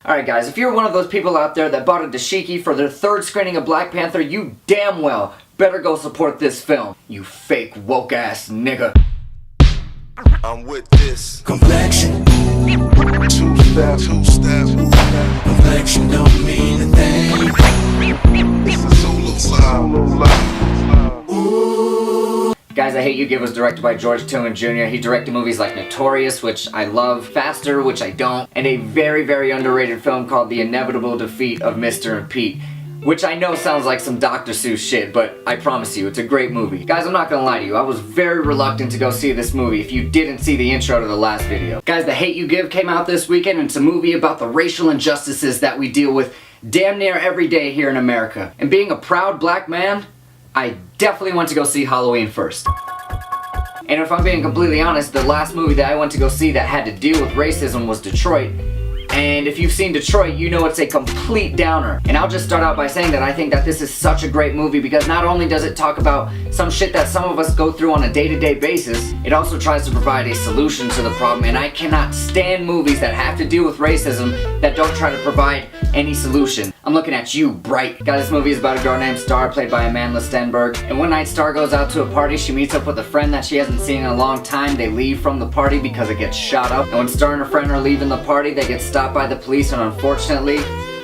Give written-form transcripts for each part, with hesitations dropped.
Alright guys, if you're one of those people out there that bought a dashiki for their third screening of Black Panther, you damn well better go support this film. You fake woke ass nigga. I'm with this complexion. Two-step. Complexion don't mean a thing. It's a solo life. Guys, I Hate You Give was directed by George Tillman Jr. He directed movies like Notorious, which I love, Faster, which I don't, and a very, very underrated film called The Inevitable Defeat of Mr. and Pete, which I know sounds like some Dr. Seuss shit, but I promise you, it's a great movie. Guys, I'm not gonna lie to you, I was very reluctant to go see this movie if you didn't see the intro to the last video. Guys, The Hate You Give came out this weekend, and it's a movie about the racial injustices that we deal with damn near every day here in America. And being a proud black man, I definitely went to go see Halloween first. And if I'm being completely honest, the last movie that I went to go see that had to deal with racism was Detroit. And if you've seen Detroit, you know it's a complete downer. And I'll just start out by saying that I think that this is such a great movie because not only does it talk about some shit that some of us go through on a day-to-day basis, it also tries to provide a solution to the problem. And I cannot stand movies that have to deal with racism that don't try to provide any solution. I'm looking at you, Bright. Guys, this movie is about a girl named Star, played by Amanda Stenberg. And one night Star goes out to a party. She meets up with a friend that she hasn't seen in a long time. They leave from the party because it gets shot up. And when Star and her friend are leaving the party, they get stopped by the police, and unfortunately,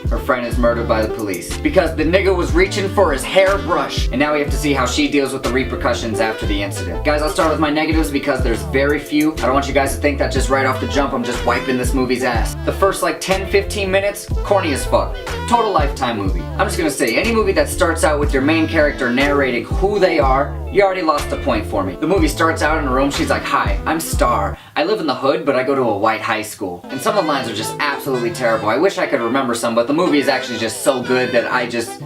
her friend is murdered by the police because the nigga was reaching for his hairbrush. And now we have to see how she deals with the repercussions after the incident. Guys, I'll start with my negatives because there's very few. I don't want you guys to think that just right off the jump I'm just wiping this movie's ass. The first like 10-15 minutes, corny as fuck. Total Lifetime movie. I'm just gonna say, any movie that starts out with your main character narrating who they are, you already lost a point for me. The movie starts out in a room, she's like, "Hi, I'm Star. I live in the hood, but I go to a white high school." And some of the lines are just absolutely terrible. I wish I could remember some, but the movie is actually just so good that I just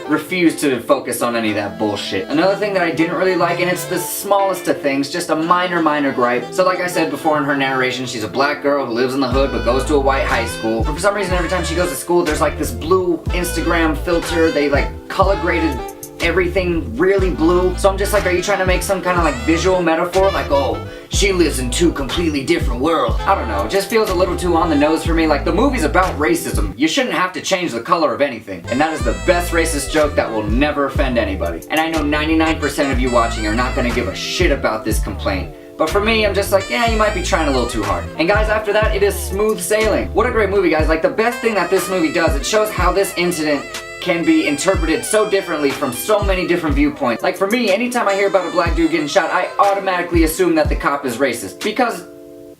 refuse to focus on any of that bullshit. Another thing that I didn't really like, and it's the smallest of things, just a minor gripe. So like I said before in her narration, she's a black girl who lives in the hood but goes to a white high school. But for some reason, every time she goes to school, there's like this blue Instagram filter. They like color graded everything really blue. So I'm just like, are you trying to make some kind of like visual metaphor? Like, oh, she lives in two completely different worlds. I don't know, it just feels a little too on the nose for me. Like, the movie's about racism. You shouldn't have to change the color of anything. And that is the best racist joke that will never offend anybody. And I know 99% of you watching are not gonna give a shit about this complaint. But for me, I'm just like, yeah, you might be trying a little too hard. And guys, after that, it is smooth sailing. What a great movie, guys. Like, the best thing that this movie does, it shows how this incident can be interpreted so differently from so many different viewpoints. Like for me, anytime I hear about a black dude getting shot, I automatically assume that the cop is racist. Because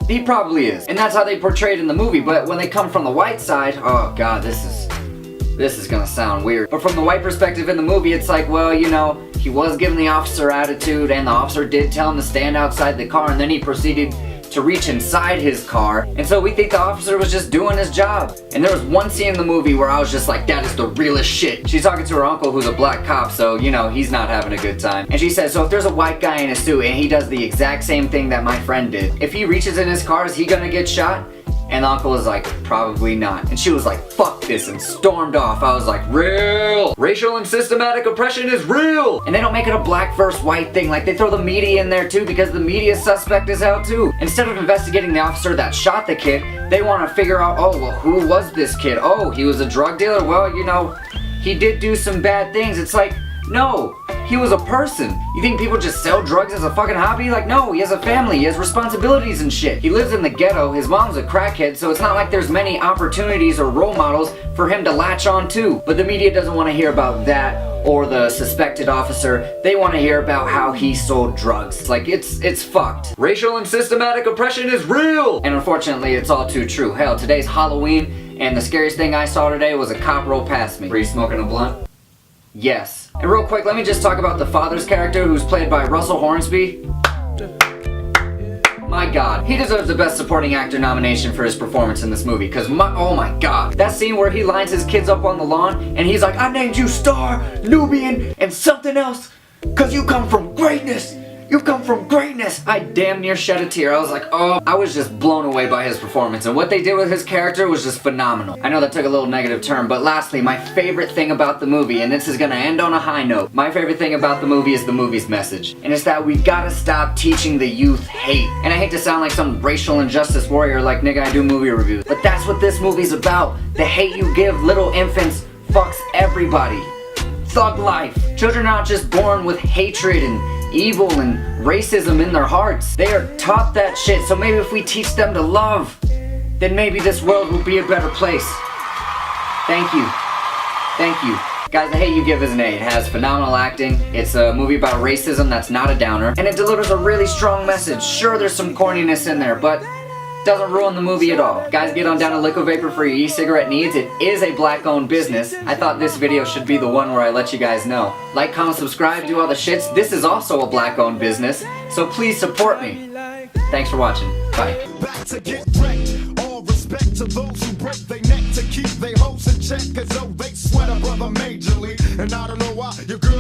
he probably is. And that's how they portray it in the movie. But when they come from the white side, oh god, this is gonna sound weird. But from the white perspective in the movie, it's like, well, you know, he was giving the officer attitude, and the officer did tell him to stand outside the car, and then he proceeded to reach inside his car, and so we think the officer was just doing his job. And there was one scene in the movie where I was just like, that is the realest shit. She's talking to her uncle who's a black cop, so you know, he's not having a good time. And she says, so if there's a white guy in a suit and he does the exact same thing that my friend did, if he reaches in his car, is he gonna get shot? And the uncle was like, probably not. And she was like, fuck this, and stormed off. I was like, real! Racial and systematic oppression is real! And they don't make it a black versus white thing. Like, they throw the media in there too because the media is suspect as hell too. Instead of investigating the officer that shot the kid, they want to figure out, oh, well, who was this kid? Oh, he was a drug dealer? Well, you know, he did do some bad things. It's like, no, he was a person. You think people just sell drugs as a fucking hobby? Like, no, he has a family, he has responsibilities and shit. He lives in the ghetto, his mom's a crackhead, so it's not like there's many opportunities or role models for him to latch on to. But the media doesn't want to hear about that or the suspected officer. They want to hear about how he sold drugs. Like, it's fucked. Racial and systematic oppression is real! And unfortunately, it's all too true. Hell, today's Halloween, and the scariest thing I saw today was a cop roll past me. Were you smoking a blunt? Yes. And real quick, let me just talk about the father's character who's played by Russell Hornsby. My god, he deserves the best supporting actor nomination for his performance in this movie, because oh my god. That scene where he lines his kids up on the lawn and he's like, I named you Star, Nubian, and something else, because you come from greatness. You come from greatness! I damn near shed a tear. I was like, oh, I was just blown away by his performance, and what they did with his character was just phenomenal. I know that took a little negative turn, but lastly, my favorite thing about the movie, and this is gonna end on a high note, my favorite thing about the movie is the movie's message, and it's that we gotta stop teaching the youth hate. And I hate to sound like some racial injustice warrior like, nigga, I do movie reviews, but that's what this movie's about. The hate you give little infants fucks everybody. Thug life. Children are not just born with hatred and evil and racism in their hearts. They are taught that shit, so maybe if we teach them to love, then maybe this world will be a better place. Thank you. Thank you. Guys, The Hate U Give is an A. It has phenomenal acting, it's a movie about racism that's not a downer, and it delivers a really strong message. Sure, there's some corniness in there, but doesn't ruin the movie at all. Guys, get on down to Liquid Vapor for your e-cigarette needs. It is a black-owned business. I thought this video should be the one where I let you guys know. Like, comment, subscribe, do all the shits. This is also a black-owned business, so please support me. Thanks for watching. Bye. Back to get wrecked. All respect to those who break their neck to keep their hopes in check. Cause though they sweat a brother majorly. And I don't know why your girl